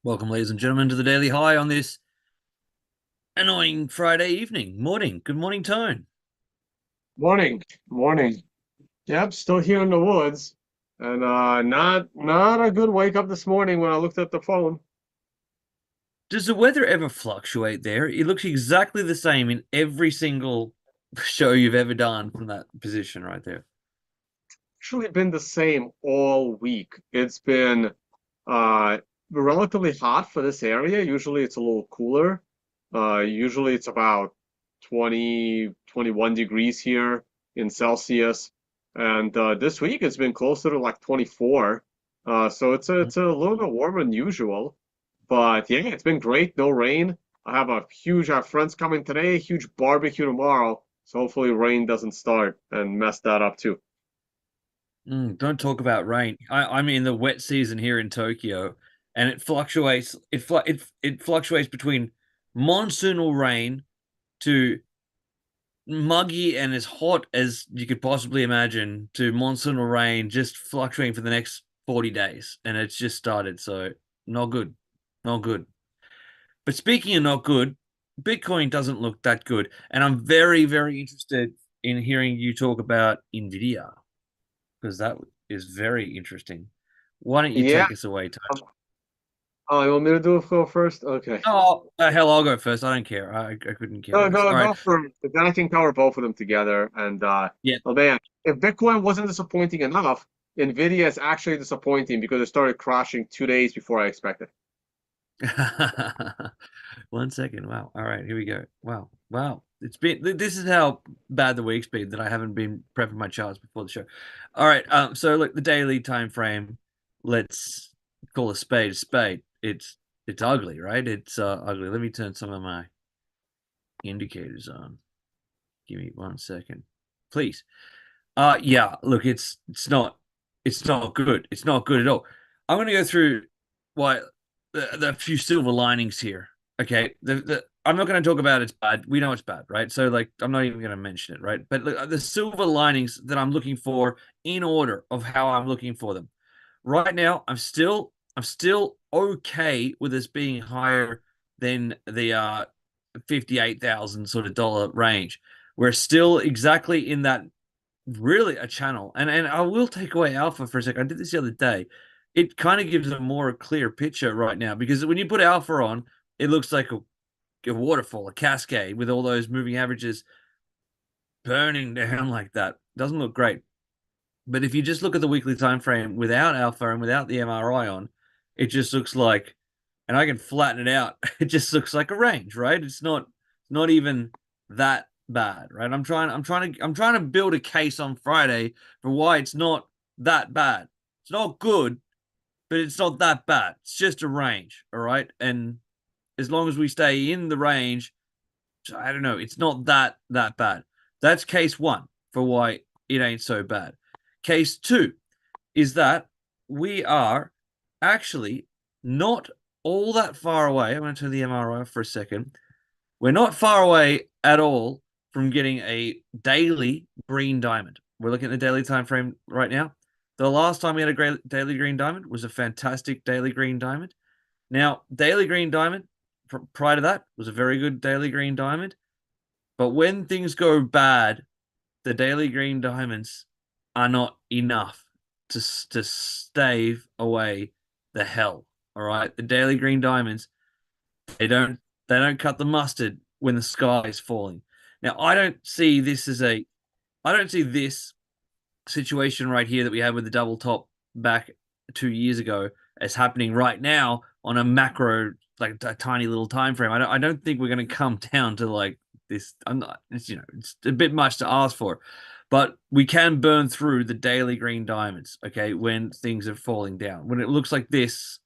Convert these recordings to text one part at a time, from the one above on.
Welcome, ladies and gentlemen, to the Daily High on this annoying Friday morning. Good morning, Tone. Morning, morning. Yep, still here in the woods, and not a good wake up this morning when I looked at the phone. Does the weather ever fluctuate there? It looks exactly the same in every single show you've ever done from that position right there. Actually, been the same all week. It's been uh relatively hot for this area. Usually it's a little cooler. Usually it's about 20, 21 degrees here in Celsius, and this week it's been closer to like 24. So it's a little bit warmer than usual. But yeah, it's been great. No rain. I have a huge friends coming today, huge barbecue tomorrow. So hopefully rain doesn't start and mess that up too. Don't talk about rain. I'm in the wet season here in Tokyo, and it fluctuates. It fluctuates between monsoonal rain to muggy and as hot as you could possibly imagine to monsoonal rain, just fluctuating for the next 40 days. And it's just started. So, not good. Not good. But speaking of not good, Bitcoin doesn't look that good. And I'm very, very interested in hearing you talk about Nvidia because that is very interesting. Why don't you Yeah. take us away, Tony? Oh, you want me to go first? Okay. Oh, hell, I'll go first. I don't care. I couldn't care Go less. go All right. go for it. Then I can cover both of them together. And Yeah. oh man, if Bitcoin wasn't disappointing enough, Nvidia is actually disappointing because it started crashing 2 days before I expected. 1 second. Wow. All right, here we go. Wow. Wow. This is how bad the week's been that I haven't been prepping my charts before the show. All right. So look, the daily time frame, let's call a spade a spade. It's ugly, right? It's ugly. Let me turn some of my indicators on. Give me 1 second. Please. Yeah, look, it's not good. It's not good at all. I'm gonna go through why the few silver linings here. Okay, I'm not going to talk about it's bad. We know it's bad, right? So like, I'm not even going to mention it, right? But look, the silver linings that I'm looking for in order of how I'm looking for them. Right now, I'm still okay with this being higher than the 58,000 sort of dollar range. We're still exactly in that really a channel. And I will take away alpha for a second. I did this the other day. It kind of gives a more clear picture right now because when you put alpha on, it looks like a waterfall, a cascade with all those moving averages burning down like that. Doesn't look great. But if you just look at the weekly time frame without alpha and without the MRI on, it just looks like, and I can flatten it out. It just looks like a range, right? It's not even that bad, right? I'm trying to build a case on Friday for why it's not that bad. It's not good, but it's not that bad. It's just a range, all right? And as long as we stay in the range, I don't know, it's not that bad. That's case one for why it ain't so bad. Case two is that we are actually not all that far away. I'm going to turn the MRI off for a second. We're not far away at all from getting a daily green diamond. We're looking at the daily time frame right now. The last time we had a daily green diamond was a fantastic daily green diamond. Now, daily green diamond prior to that was a very good daily green diamond. But when things go bad, the daily green diamonds are not enough to stave away the hell. All right, the daily green diamonds they don't they don't cut the mustard when the sky is falling. Now I don't see this situation right here that we had with the double top back 2 years ago as happening right now on a macro like a tiny little time frame. I don't think we're going to come down to like this. I'm not. It's a bit much to ask for, but we can burn through the daily green diamonds. Okay, when things are falling down, when it looks like this,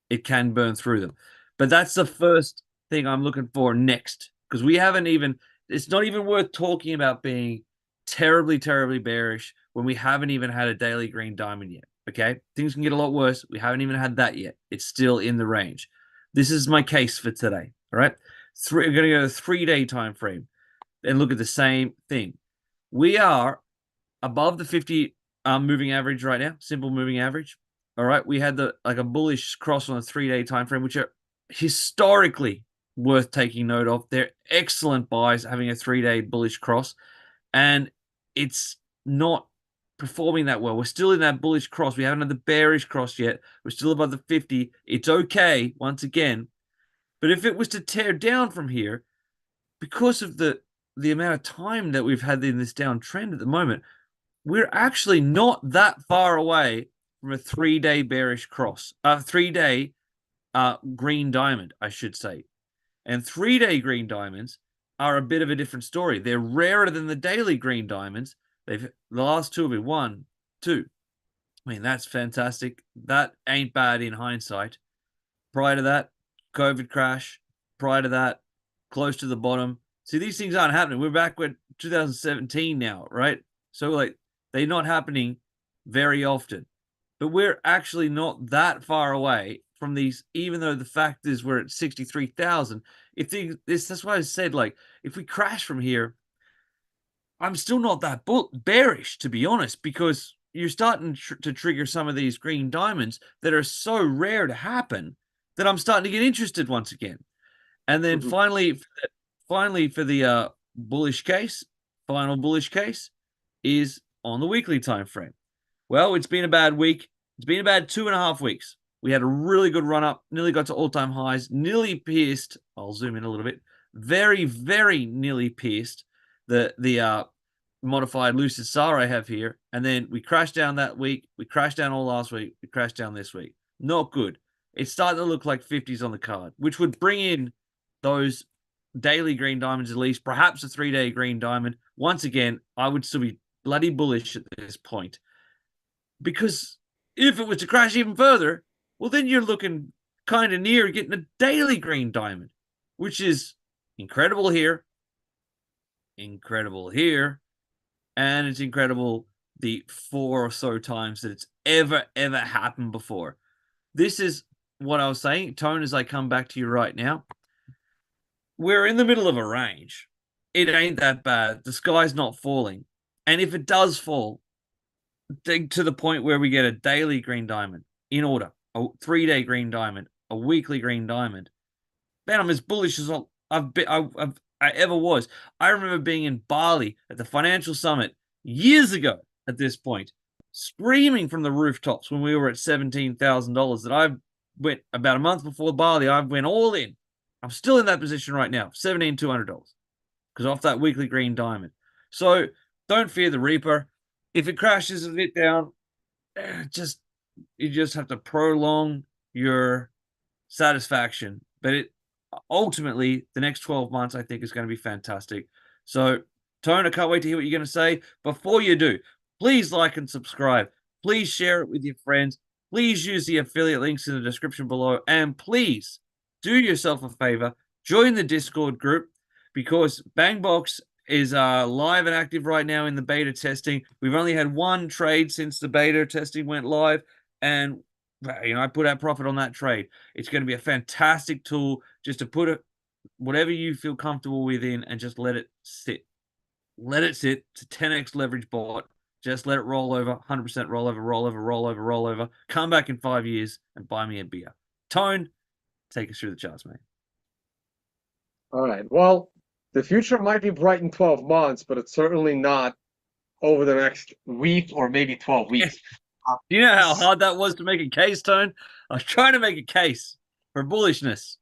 it can burn through them. But that's the first thing I'm looking for next because we haven't even. It's not even worth talking about being terribly, terribly bearish when we haven't even had a daily green diamond yet. Okay, things can get a lot worse. We haven't even had that yet. It's still in the range. This is my case for today. All right, we're going to go to 3 day time frame and look at the same thing. We are above the 50 moving average right now, simple moving average. All right, we had the like a bullish cross on a 3-day time frame, which are historically worth taking note of. They're excellent buys having a 3-day bullish cross, and it's not performing that well. We're still in that bullish cross. We haven't had the bearish cross yet. We're still above the 50. It's okay once again, but if it was to tear down from here, because of the amount of time that we've had in this downtrend at the moment, we're actually not that far away from a 3-day bearish cross, a 3-day green diamond, I should say. And 3-day green diamonds are a bit of a different story. They're rarer than the daily green diamonds. The last two have been 1, 2. I mean, that's fantastic. That ain't bad in hindsight. Prior to that, COVID crash. Prior to that, close to the bottom. See, these things aren't happening. We're back with 2017 now, right? So, like, they're not happening very often. But we're actually not that far away from these, even though the fact is we're at 63,000. If that's why I said, like, if we crash from here, I'm still not that bearish, to be honest, because you're starting to trigger some of these green diamonds that are so rare to happen that I'm starting to get interested once again. And then Mhm. finally for the bullish case, final bullish case is on the weekly time frame. Well, it's been a bad week. It's been a bad 2.5 weeks. We had a really good run up, nearly got to all-time highs, nearly pierced. I'll zoom in a little bit. Very, very nearly pierced the modified lucid SAR I have here, and then we crashed down that week. We crashed down all last week. We crashed down this week. Not good. It's starting to look like 50s on the card, which would bring in those daily green diamonds at least, perhaps a 3-day green diamond. Once again, I would still be bloody bullish at this point. Because if it was to crash even further, well, then you're looking kind of near getting a daily green diamond, which is incredible here, incredible here, and it's incredible the 4 or so times that it's ever happened before. This is what I was saying, Tone, as I come back to you right now. We're in the middle of a range. It ain't that bad. The sky's not falling. And if it does fall, to the point where we get a daily green diamond in order, a 3-day green diamond, a weekly green diamond. Man, I'm as bullish as I ever was. I remember being in Bali at the financial summit years ago at this point, screaming from the rooftops when we were at $17,000 that I went about a month before Bali. I went all in. I'm still in that position right now, $17,200 because off that weekly green diamond. So don't fear the Reaper. If it crashes a bit down, just you just have to prolong your satisfaction. But it ultimately the next 12 months I think is going to be fantastic. So Tone, I can't wait to hear what you're going to say. Before you do, please like and subscribe. Please share it with your friends. Please use the affiliate links in the description below. And please do yourself a favor, join the Discord group because Bangbox is live and active right now in the beta testing. We've only had one trade since the beta testing went live, and I put out profit on that trade. It's going to be a fantastic tool just to put it whatever you feel comfortable within and just let it sit. Let it sit. It's a 10x leverage bot. Just let it roll over, 100% roll over, roll over, roll over, roll over. Come back in 5 years and buy me a beer. Tone, take us through the charts, mate. All right. Well, the future might be bright in 12 months, but it's certainly not over the next week or maybe 12 weeks. Uh, Do you know how hard that was to make a case, Tone? I was trying to make a case for bullishness.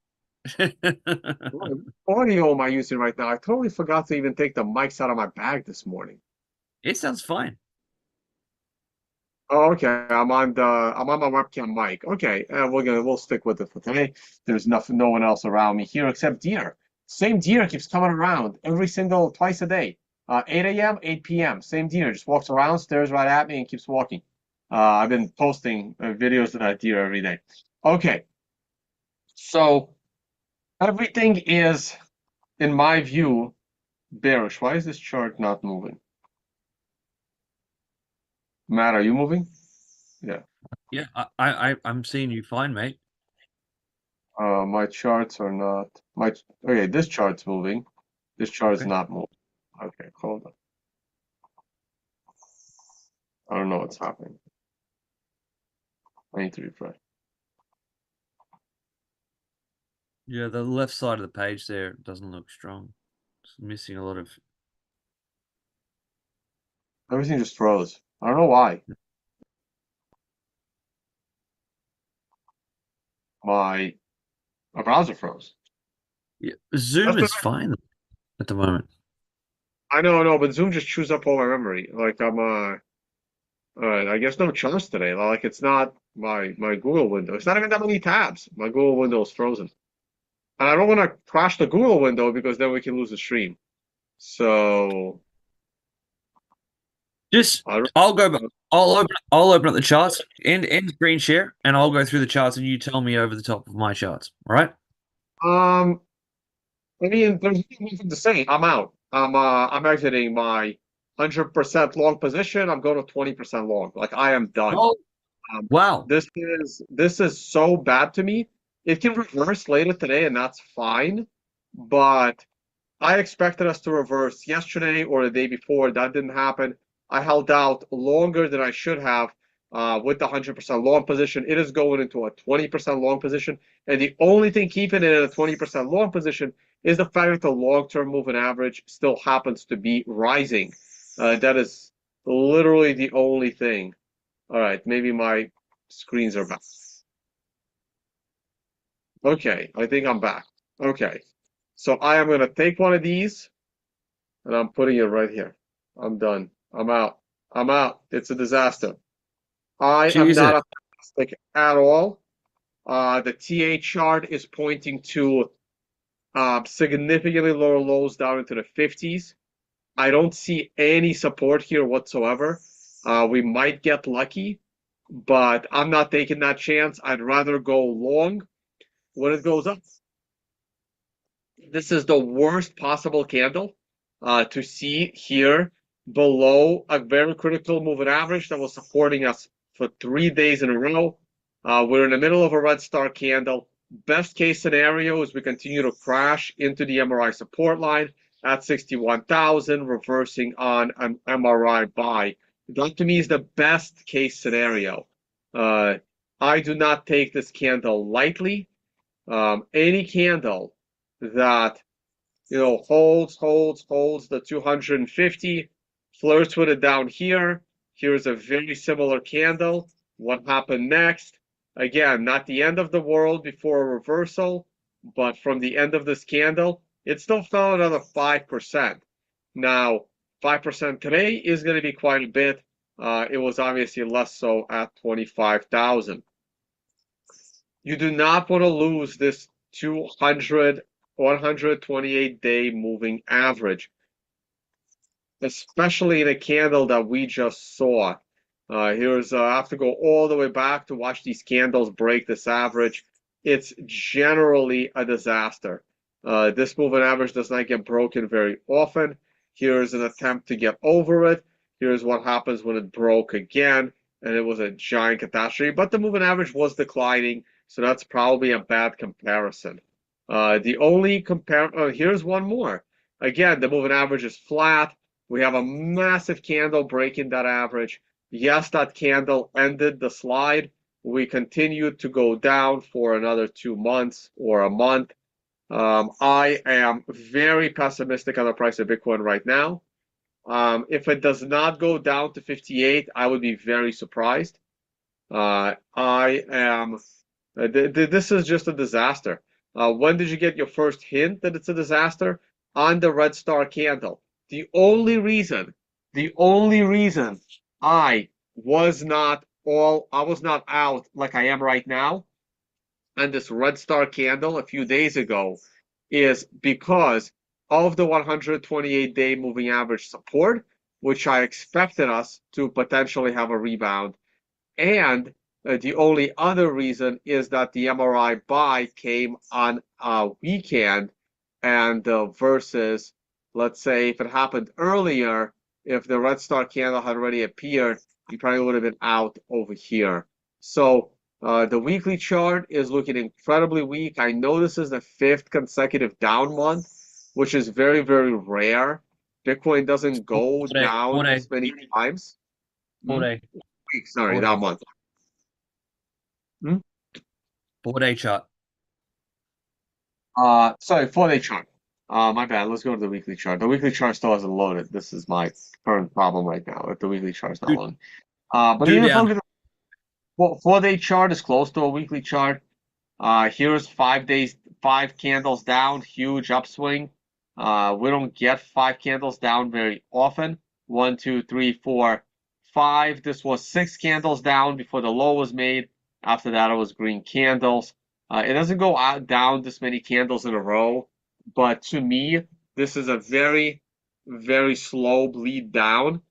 what audio am I using right now? I totally forgot to even take the mics out of my bag this morning. It sounds fine. Oh, okay. I'm on my webcam mic. Okay, we'll stick with it for today. There's no one else around me here except deer. Same deer keeps coming around twice a day. 8 a.m., 8 p.m. Same deer just walks around, stares right at me, and keeps walking. I've been posting videos of that deer every day. Okay, so everything is, in my view, bearish. Why is this chart not moving? Matt, are you moving? Yeah. Yeah, I'm seeing you fine, mate. My charts are not okay, this chart's moving. This chart's Okay. not moving. Okay, hold on. I don't know what's happening. I need to refresh. Yeah, the left side of the page there doesn't look strong. It's missing a lot of. Everything just froze. I don't know why. My my browser froze. Yeah, Zoom That's the is fine at the moment. I know, but Zoom just chews up all my memory. Like I'm I guess no chance today. Like it's not my Google window. It's not even that many tabs. My Google window is frozen. And I don't want to crash the Google window because then we can lose the stream. So Just I I'll go. I'll open up the charts, end screen share, and I'll go through the charts, and you tell me over the top of my charts. All right? um I mean there's nothing to say. I'm out. I'm exiting my 100% long position. I'm going to 20% long. Like I am done. Oh, wow. This is so bad to me. It can reverse later today, and that's fine. But I expected us to reverse yesterday or the day before. That didn't happen. I held out longer than I should have with the 100% long position. It is going into a 20% long position. And the only thing keeping it in a 20% long position is the fact that the long-term moving average still happens to be rising. That is literally the only thing. All right, maybe my screens are back. Okay, I think I'm back. Okay, so I am going to take one of these and I'm putting it right here. I'm done. I'm out. I'm out. It's a disaster. I am Jesus. not optimistic at all. The TA chart is pointing to significantly lower lows down into the 50s. I don't see any support here whatsoever. We might get lucky, but I'm not taking that chance. I'd rather go long when it goes up. This is the worst possible candle to see here below a very critical moving average that was supporting us for 3 days in a row. We're in the middle of a red star candle. Best case scenario is we continue to crash into the MRI support line at 61,000, reversing on an MRI buy. That to me is the best case scenario. I do not take this candle lightly. Any candle that holds the 250, flirts with it down here. Here's a very similar candle. What happened next? Again, not the end of the world before a reversal, but from the end of this candle, it still fell another 5%. Now, 5% today is going to be quite a bit. It was obviously less so at 25,000. You do not want to lose this 200, 128-day moving average, especially in a candle that we just saw. I have to go all the way back to watch these candles break this average. It's generally a disaster. This moving average does not get broken very often. Here's an attempt to get over it. Here's what happens when it broke again, and it was a giant catastrophe. But the moving average was declining, so that's probably a bad comparison. The only here's one more. Again, the moving average is flat. We have a massive candle breaking that average. Yes, that candle ended the slide. We continued to go down for another 2 months or a month. I am very pessimistic on the price of Bitcoin right now. If it does not go down to 58, I would be very surprised. I am. This is just a disaster. When did you get your first hint that it's a disaster? On the red star candle. The only reason I was not out like I am right now on this red star candle a few days ago is because of the 128-day moving average support, which I expected us to potentially have a rebound. And the only other reason is that the MRI buy came on a weekend, and versus, let's say, if it happened earlier, if the red star candle had already appeared, you probably would have been out over here. So the weekly chart is looking incredibly weak. I know this is the fifth consecutive down month, which is very, very rare. Bitcoin doesn't go 4 day, down 4 day, this many times. 4 day, Weeks, sorry, 4 that day. month. Hmm? 4-day chart. Sorry, 4-day chart. My bad. Let's go to the weekly chart. The weekly chart still hasn't loaded. This is my current problem right now. If the weekly chart is not Two, loading. But two even if I down. look at the 4-day chart is close to a weekly chart. Here's 5 days, 5 candles down, huge upswing. We don't get 5 candles down very often. One, two, three, four, five. This was 6 candles down before the low was made. After that, it was green candles. It doesn't go out down this many candles in a row, but to me, this is a very, very slow bleed down.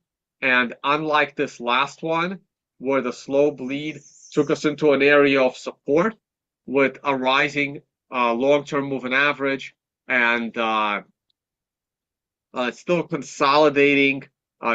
And unlike this last one, where the slow bleed took us into an area of support with a rising long-term moving average and still consolidating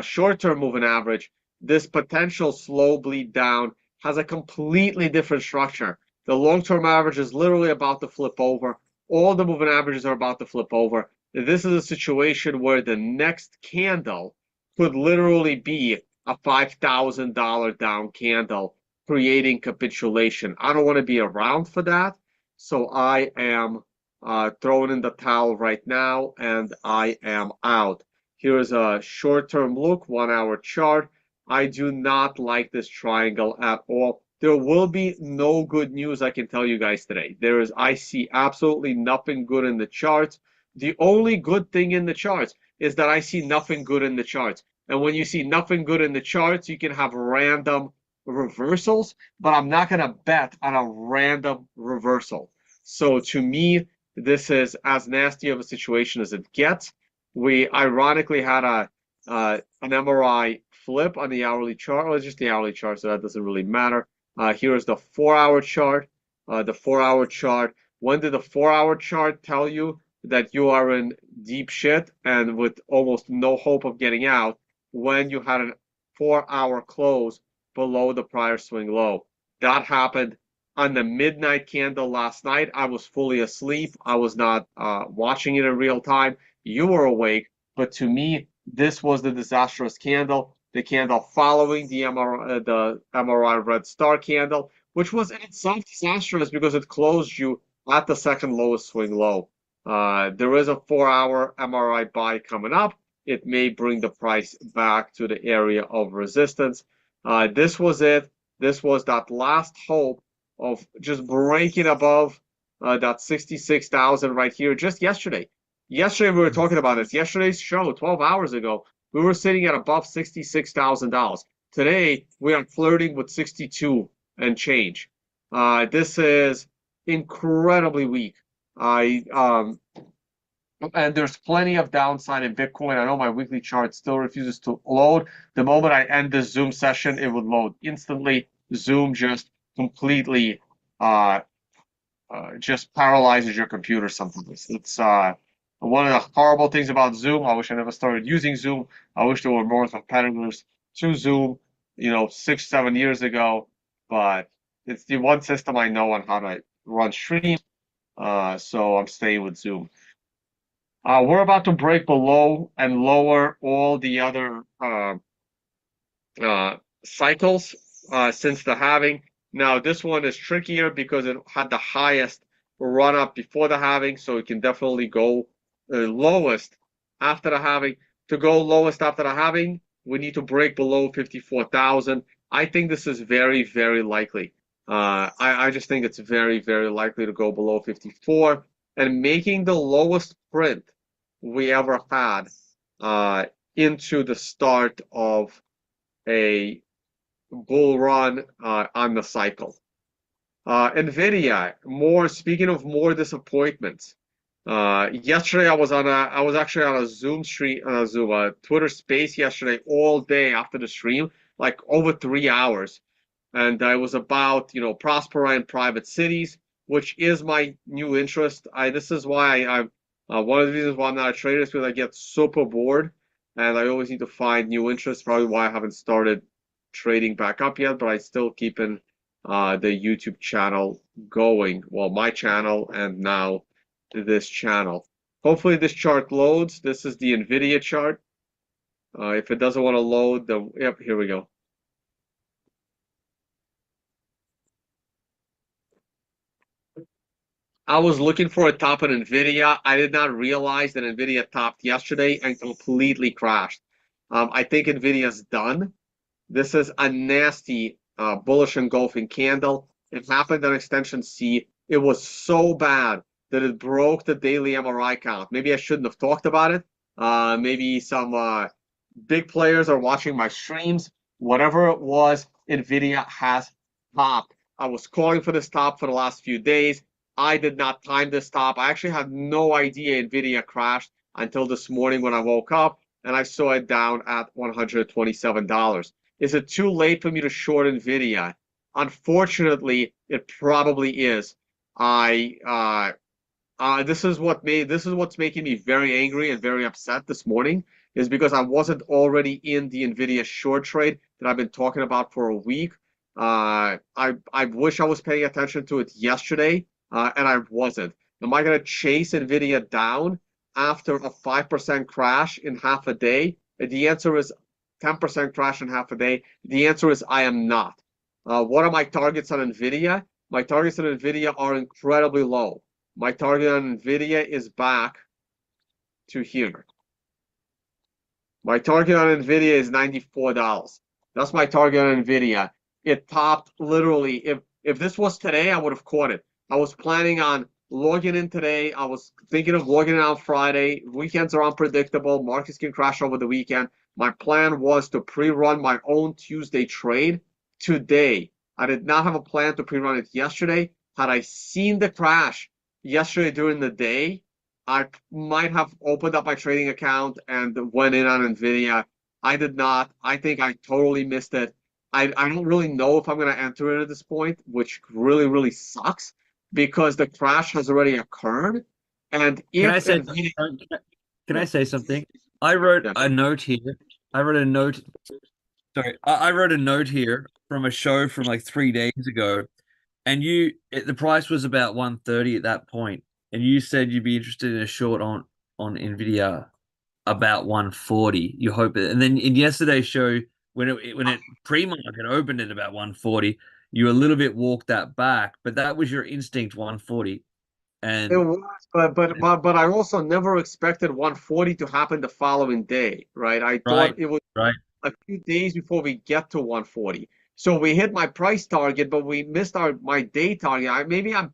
short-term moving average, this potential slow bleed down has a completely different structure. The long-term average is literally about to flip over. All the moving averages are about to flip over. This is a situation where the next candle could literally be a $5,000 down candle, creating capitulation. I don't want to be around for that, so I am throwing in the towel right now, and I am out. Here's a short-term look, 1-hour chart. I do not like this triangle at all. There will be no good news, I can tell you guys today. I see absolutely nothing good in the charts. The only good thing in the charts is that I see nothing good in the charts. And when you see nothing good in the charts, you can have random reversals, but I'm not going to bet on a random reversal. So to me, this is as nasty of a situation as it gets. We ironically had an MRI flip on the hourly chart. Well, it's just the hourly chart, so that doesn't really matter. Here's the 4-hour chart. The 4-hour chart. When did the 4-hour chart tell you that you are in deep shit and with almost no hope of getting out? When you had a 4-hour close below the prior swing low. That happened on the midnight candle last night. I was fully asleep. I was not watching it in real time. You were awake, but to me, this was the disastrous candle. The candle following the MRI red star candle, which was in itself disastrous because it closed you at the second lowest swing low. There is a 4-hour MRI buy coming up. It may bring the price back to the area of resistance. This was it. This was that last hope of just breaking above that 66,000 right here just yesterday. Yesterday we were talking about this. Yesterday's show, 12 hours ago, we were sitting at above $66,000. Today we are flirting with 62 and change. This is incredibly weak. I and there's plenty of downside in Bitcoin. I know my weekly chart still refuses to load. The moment I end this Zoom session, it would load instantly. Zoom just completely just paralyzes your computer sometimes. It's one of the horrible things about Zoom. I wish I never started using Zoom. I wish there were more competitors to Zoom, 6, 7 years ago. But it's the one system I know on how to run streams. So I'm staying with Zoom. We're about to break below and lower all the other cycles since the halving. Now, this one is trickier because it had the highest run up before the halving, so it can definitely go lowest after the halving. To go lowest after the halving, we need to break below 54,000. I think this is very, very likely. I just think it's very, very likely to go below 54 and making the lowest print we ever had into the start of a bull run on the cycle. Nvidia, speaking of more disappointments. Yesterday I was actually on a Zoom stream, Twitter space yesterday all day after the stream, like over 3 hours. And I was about, Prospera in private cities, which is my new interest. This is why I'm one of the reasons why I'm not a trader is because I get super bored and I always need to find new interests. Probably why I haven't started trading back up yet, but I still keeping the YouTube channel going. Well, my channel and now this channel. Hopefully this chart loads. This is the Nvidia chart. If it doesn't want to load, then yep, here we go. I was looking for a top in Nvidia. I did not realize that Nvidia topped yesterday and completely crashed. I think Nvidia's done. This is a nasty bullish engulfing candle. It happened on extension C. It was so bad that it broke the daily MRI count. Maybe I shouldn't have talked about it. Maybe some big players are watching my streams. Whatever it was, Nvidia has topped. I was calling for this top for the last few days. I did not time this top. I actually had no idea Nvidia crashed until this morning when I woke up and I saw it down at $127. Is it too late for me to short Nvidia? Unfortunately, it probably is. I this is what's making me very angry and very upset this morning is because I wasn't already in the Nvidia short trade that I've been talking about for a week. I wish I was paying attention to it yesterday, and I wasn't. Am I going to chase Nvidia down after a 5% crash in half a day? The answer is 10% crash in half a day. The answer is I am not. What are my targets on Nvidia? My targets on Nvidia are incredibly low. My target on Nvidia is back to here. My target on Nvidia is $94. That's my target on Nvidia. It topped literally. If this was today, I would have caught it. I was planning on logging in today. I was thinking of logging in on Friday. Weekends are unpredictable. Markets can crash over the weekend. My plan was to pre-run my own Tuesday trade today. I did not have a plan to pre-run it yesterday. Had I seen the crash yesterday during the day, I might have opened up my trading account and went in on Nvidia. I did not. I think I totally missed it. I don't really know if I'm going to enter it at this point, which really, really sucks because the crash has already occurred. And Can I if say Nvidia, can yeah, I say something? I wrote yeah. a note here. I wrote a note. Sorry, I wrote a note here from a show from like 3 days ago, and the price was about 130 at that point, and you said you'd be interested in a short on Nvidia about 140. You hope it, and then in yesterday's show when it pre-market opened at about 140, you a little bit walked that back, but that was your instinct 140, It and was, but I also never expected 140 to happen the following day, right? I right, thought it was right. a few days before we get to 140. So we hit my price target, but we missed our my day target. Maybe I'm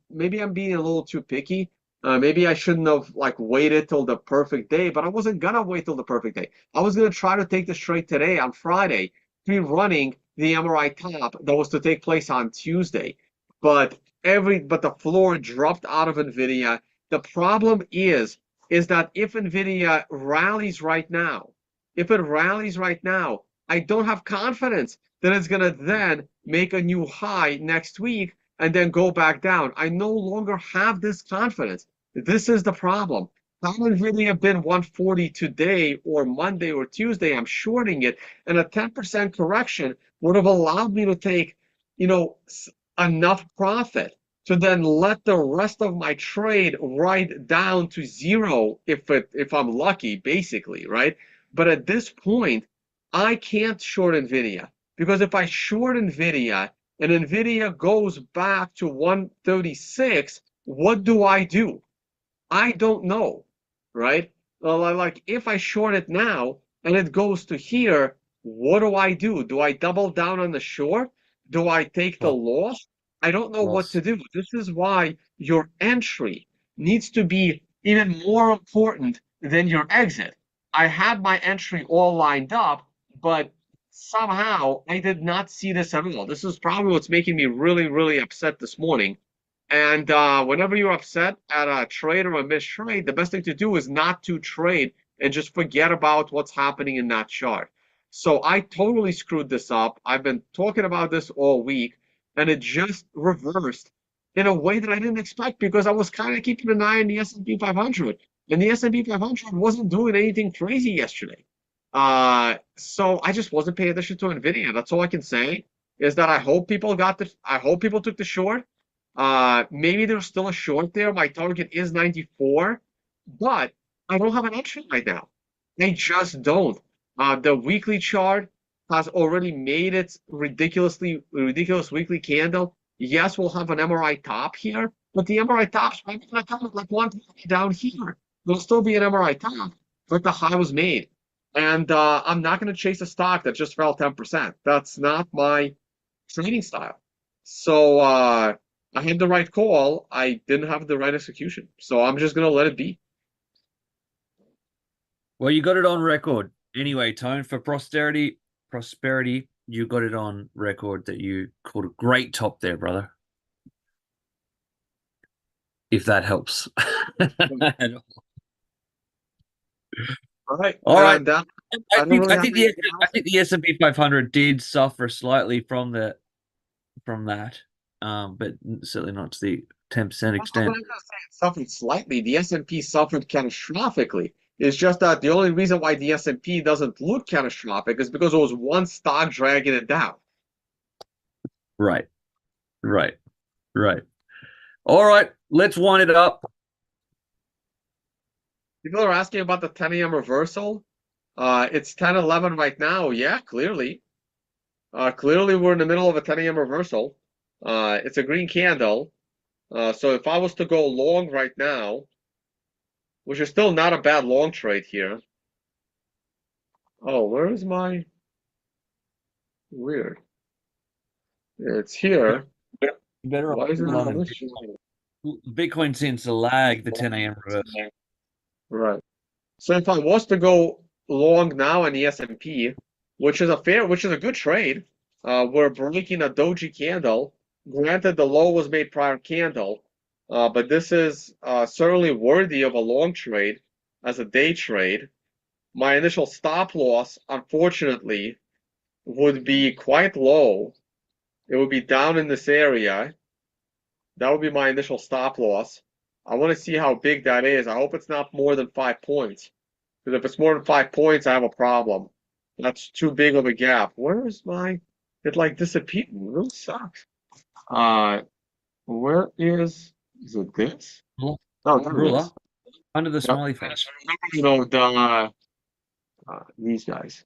being a little too picky. Maybe I shouldn't have like waited till the perfect day, but I wasn't gonna wait till the perfect day. I was gonna try to take the trade today on Friday, pre-running the MRI top that was to take place on Tuesday. But but the floor dropped out of Nvidia. The problem is that if Nvidia rallies right now, if it rallies right now, I don't have confidence that it's going to then make a new high next week and then go back down. I no longer have this confidence. This is the problem. Had Nvidia been 140 today or Monday or Tuesday, I'm shorting it, and a 10% correction would have allowed me to take, you know, enough profit to then let the rest of my trade ride down to zero if I'm lucky, basically, right? But at this point, I can't short Nvidia because if I short Nvidia and Nvidia goes back to 136, what do I do? I don't know, right? Well, like if I short it now and it goes to here, what do I do? Do I double down on the short? Do I take the Loss, loss? I don't know what to loss. do. This is why your entry needs to be even more important than your exit. I had my entry all lined up, but somehow I did not see this at all. This is probably what's making me really, really upset this morning. And whenever you're upset at a trade or a missed trade, the best thing to do is not to trade and just forget about what's happening in that chart. So I totally screwed this up. I've been talking about this all week, and it just reversed in a way that I didn't expect because I was kind of keeping an eye on the S&P 500, and the S&P 500 wasn't doing anything crazy yesterday. So I just wasn't paying attention to Nvidia. That's all I can say is that I hope people took the short. Maybe there's still a short there. My target is 94, but I don't have an entry right now. I just don't. The weekly chart has already made its ridiculous weekly candle. Yes, we'll have an MRI top here, but the MRI top's maybe going to come with like one down here. There'll still be an MRI top, but the high was made. And I'm not going to chase a stock that just fell 10%. That's not my trading style. So I had the right call. I didn't have the right execution. So I'm just going to let it be. Well, you got it on record. Anyway, Tone, for prosperity, you got it on record that you called a great top there, brother. If that helps. All right. All right. And that, I I don't think really I have think the anything I else. think the S&P 500 did suffer slightly from that, but certainly not to the 10% I'm not extent. going to say it suffered slightly. The S&P suffered catastrophically. It's just that the only reason why the S&P doesn't look catastrophic is because it was one stock dragging it down. Right, right, right. All right, let's wind it up. People are asking about the 10 a.m. reversal. It's 10:11 right now. Yeah, clearly. Clearly, we're in the middle of a 10 a.m. reversal. It's a green candle. So if I was to go long right now, which is still not a bad long trade here. Oh, where is my weird? It's here. You better Why is it hold on. on this channel? Bitcoin seems to lag the 10 a.m. reverse. Right. So if I was to go long now in the S&P, which is a good trade, we're breaking a doji candle. Granted, the low was made prior candle, but this is certainly worthy of a long trade as a day trade. My initial stop loss, unfortunately, would be quite low. It would be down in this area. That would be my initial stop loss. I want to see how big that is. I hope it's not more than 5 points. Because if it's more than 5 points, I have a problem. That's too big of a gap. Where is my? It like disappeared. It really sucks. Uh, where is it this? Oh, there it Ruler is. under the Yep. smiley face. You know, these guys.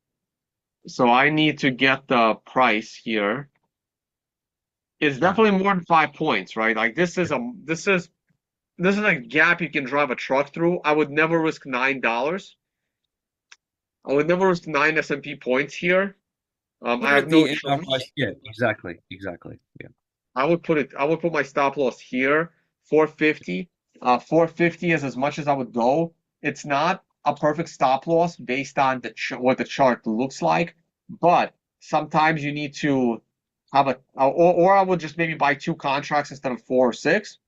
So I need to get the price here. It's Right. definitely more than 5 points, right? Like this is a gap you can drive a truck through. I would never risk $9. I would never risk 9 S&P points here. Put I it have at no the entire choice. price. Yeah, exactly, exactly. Yeah. I would put my stop loss here, 450. 450 is as much as I would go. It's not a perfect stop loss based on what the chart looks like, but sometimes you need to have or I would just maybe buy two contracts instead of four or six.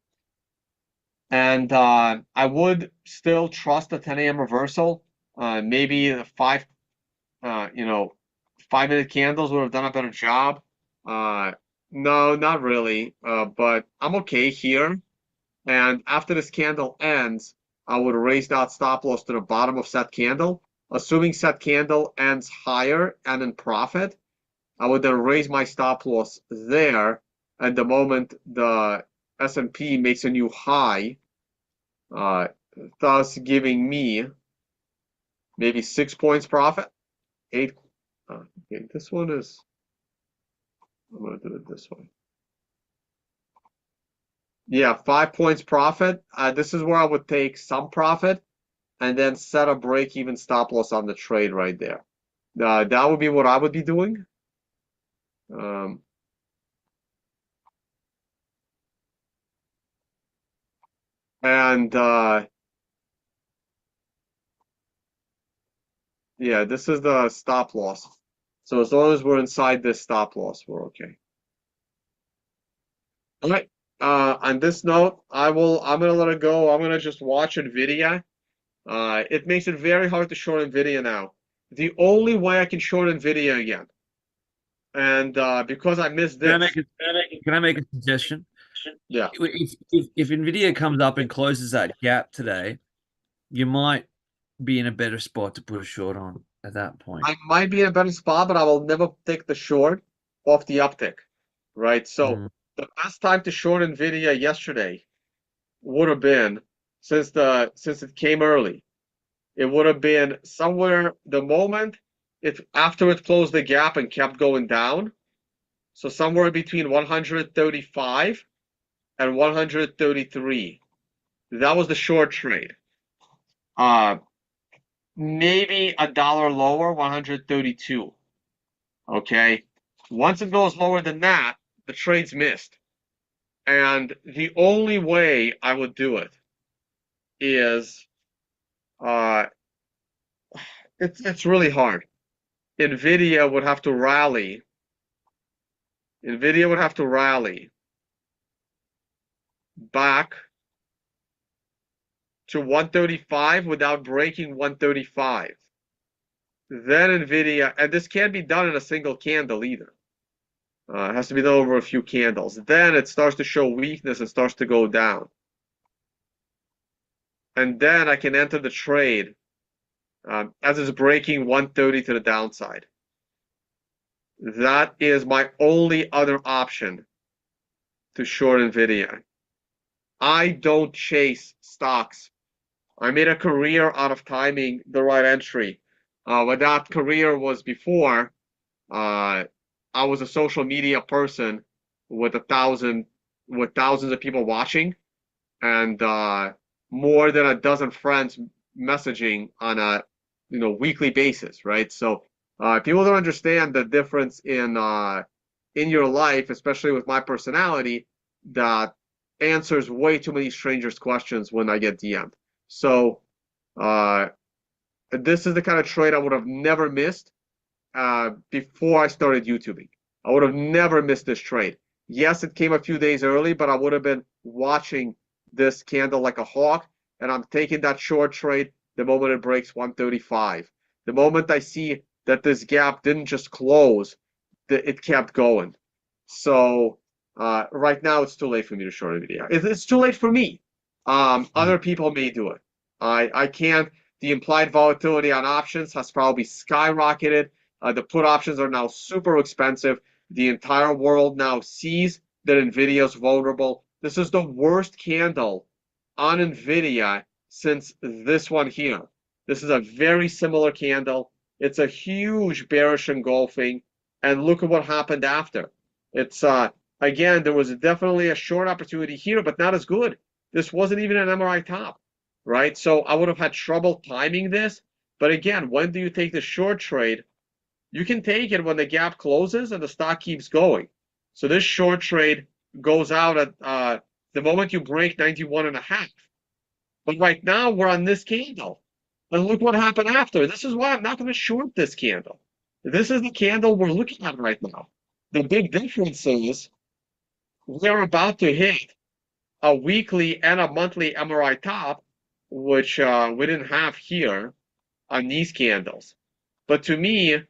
And I would still trust the 10 a.m. reversal. Maybe the uh, you know, 5 minute candles would have done a better job. Uh, no, not really. But I'm okay here. And after this candle ends, I would raise that stop loss to the bottom of set candle. Assuming set candle ends higher and in profit, I would then raise my stop loss there. And the moment the S&P makes a new high, uh, thus giving me maybe 6 points profit, eight. Okay, this one is. I'm gonna do it this way. Yeah, 5 points profit. This is where I would take some profit and then set a break-even stop loss on the trade right there. That would be what I would be doing. Um, and yeah, this is the stop loss. So as long as we're inside this stop loss, we're okay. All right. On this note, I'm gonna let it go. I'm gonna just watch Nvidia. It makes it very hard to short Nvidia now. The only way I can short Nvidia again, and because I missed Can I make this, a can I make a suggestion? yeah, If Nvidia comes up and closes that gap today, you might be in a better spot to put a short on at that point. I might be in a better spot, but I will never take the short off the uptick, right? So Mm. the best time to short Nvidia yesterday would have been since it came early. It would have been somewhere the moment it after it closed the gap and kept going down. So somewhere between 135 and 133. That was the short trade. Maybe a dollar lower, 132. Okay. Once it goes lower than that, the trade's missed. And the only way I would do it is it's really hard. Nvidia would have to rally. Nvidia would have to rally back to 135 without breaking 135. Then Nvidia, and this can't be done in a single candle either. It has to be done over a few candles. Then it starts to show weakness and starts to go down. And then I can enter the trade as it's breaking 130 to the downside. That is my only other option to short Nvidia. I don't chase stocks. I made a career out of timing the right entry. What that career was before, I was a social media person with thousands of people watching, and more than a dozen friends messaging on a weekly basis, right? So people don't understand the difference in your life, especially with my personality, that answers way too many strangers' questions when I get DM'd. So uh, this is the kind of trade I would have never missed before I started YouTubing. I would have never missed this trade. Yes, it came a few days early, but I would have been watching this candle like a hawk, and I'm taking that short trade the moment it breaks 135. The moment I see that this gap didn't just close, it kept going. So right now it's too late for me to short Nvidia. It's too late for me. Other people may do it. I can't. The implied volatility on options has probably skyrocketed. The put options are now super expensive. The entire world now sees that Nvidia is vulnerable. This is the worst candle on Nvidia since this one here. This is a very similar candle. It's a huge bearish engulfing, and look at what happened after. It's again, there was definitely a short opportunity here, but not as good. This wasn't even an MRI top, right? So I would have had trouble timing this. But again, when do you take the short trade? You can take it when the gap closes and the stock keeps going. So this short trade goes out at the moment you break 91.5. But right now we're on this candle. And look what happened after. This is why I'm not going to short this candle. This is the candle we're looking at right now. The big difference is we're about to hit a weekly and a monthly MRI top, which we didn't have here on these candles. But to me,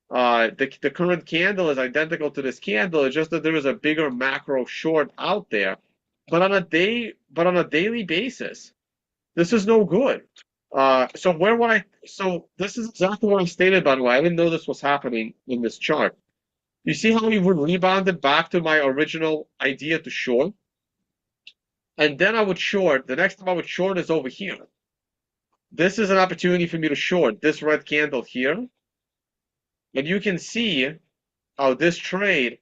the current candle is identical to this candle. It's just that there is a bigger macro short out there. But on a daily basis, this is no good. So this is exactly what I stated, by the way. I didn't know this was happening in this chart. You see how we would rebounded back to my original idea to short? And then I would short. The next time I would short is over here. This is an opportunity for me to short this red candle here. And you can see how this trade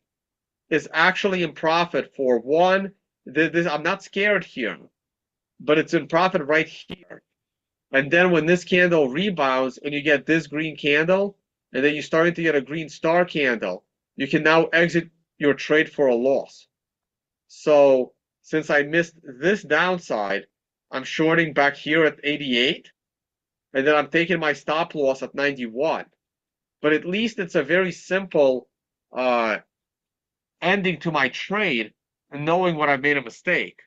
is actually in profit for one. I'm not scared here, but it's in profit right here. And then when this candle rebounds and you get this green candle, and then you're starting to get a green star candle, you can now exit your trade for a loss. So since I missed this downside, I'm shorting back here at 88, and then I'm taking my stop loss at 91. But at least it's a very simple ending to my trade, knowing when I've made a mistake.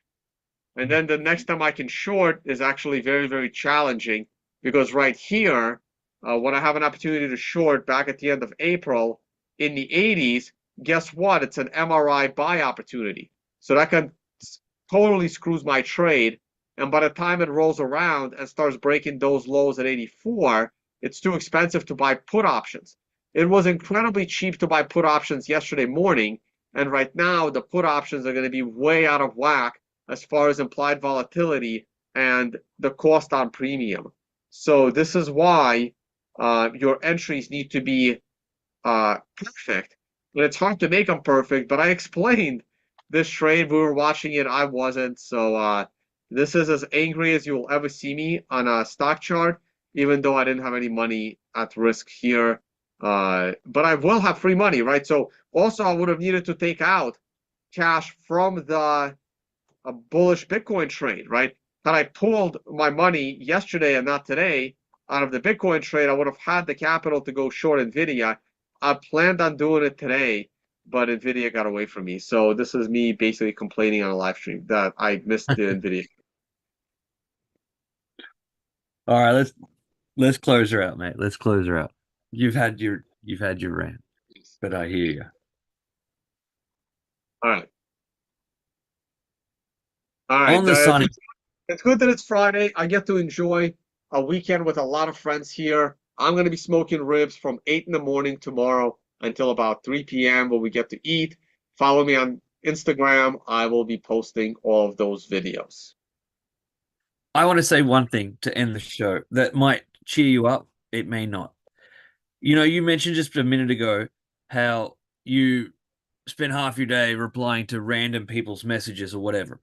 And then the next time I can short is actually very, very challenging because right here, when I have an opportunity to short back at the end of April in the 80s, guess what? It's an MRI buy opportunity. So that can totally screws my trade. And by the time it rolls around and starts breaking those lows at 84, it's too expensive to buy put options. It was incredibly cheap to buy put options yesterday morning. And right now, the put options are going to be way out of whack as far as implied volatility and the cost on premium. So this is why your entries need to be perfect. and it's hard to make them perfect. But I explained this trade. We were watching it. I wasn't. So this is as angry as you will ever see me on a stock chart, even though I didn't have any money at risk here. But I will have free money, right? So also I would have needed to take out cash from the bullish Bitcoin trade, right? Had I pulled my money yesterday and not today out of the Bitcoin trade, I would have had the capital to go short Nvidia. I planned on doing it today, but Nvidia got away from me. So this is me basically complaining on a live stream that I missed the Nvidia. All right, let's close her out, mate. Let's close her out. You've had your rant, but I hear you. All right, all right. On the sunny. It's good that it's Friday. I get to enjoy a weekend with a lot of friends here. I'm going to be smoking ribs from 8 in the morning tomorrow until about 3 p.m. where we get to eat. Follow me on Instagram. I will be posting all of those videos. I want to say one thing to end the show that might cheer you up. It may not. You mentioned just a minute ago how you spend half your day replying to random people's messages or whatever.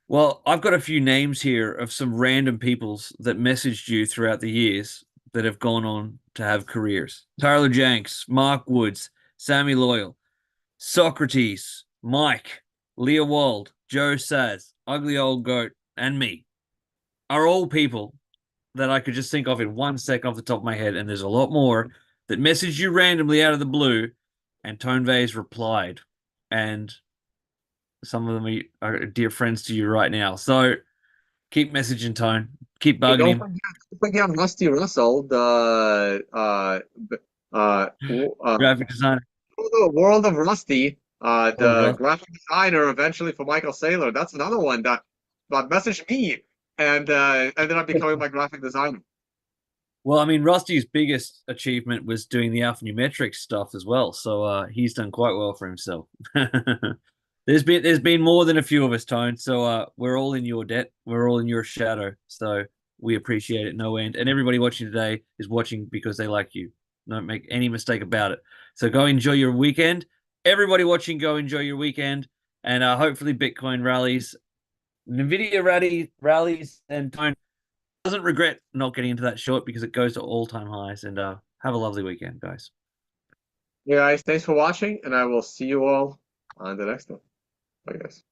Well, I've got a few names here of some random peoples that messaged you throughout the years that have gone on to have careers. Tyler Jenks, Mark Woods, Sammy Loyal, Socrates, Mike, Leah Wald, Joe Saz, Ugly Old Goat, and me are all people that I could just think of in 1 second off the top of my head, and there's a lot more that messaged you randomly out of the blue, and Tone Vase replied. And some of them are dear friends to you right now. So keep messaging Tone. Keep Hey, bugging him. don't forget Rusty Russell, Graphic designer. the World of Rusty, All of the us. graphic designer eventually for Michael Saylor. That's another one that messaged me and ended up becoming my graphic designer. Well, I mean, Rusty's biggest achievement was doing the alphanumeric stuff as well. So he's done quite well for himself. There's been more than a few of us, Tone. So we're all in your debt. We're all in your shadow. So we appreciate it no end. And everybody watching today is watching because they like you. Don't make any mistake about it. So go enjoy your weekend. Everybody watching, go enjoy your weekend. And hopefully Bitcoin rallies, Nvidia rallies, and Tone doesn't regret not getting into that short because it goes to all-time highs. And have a lovely weekend, guys. Yeah, guys, thanks for watching, and I will see you all on the next one. Bye, guys.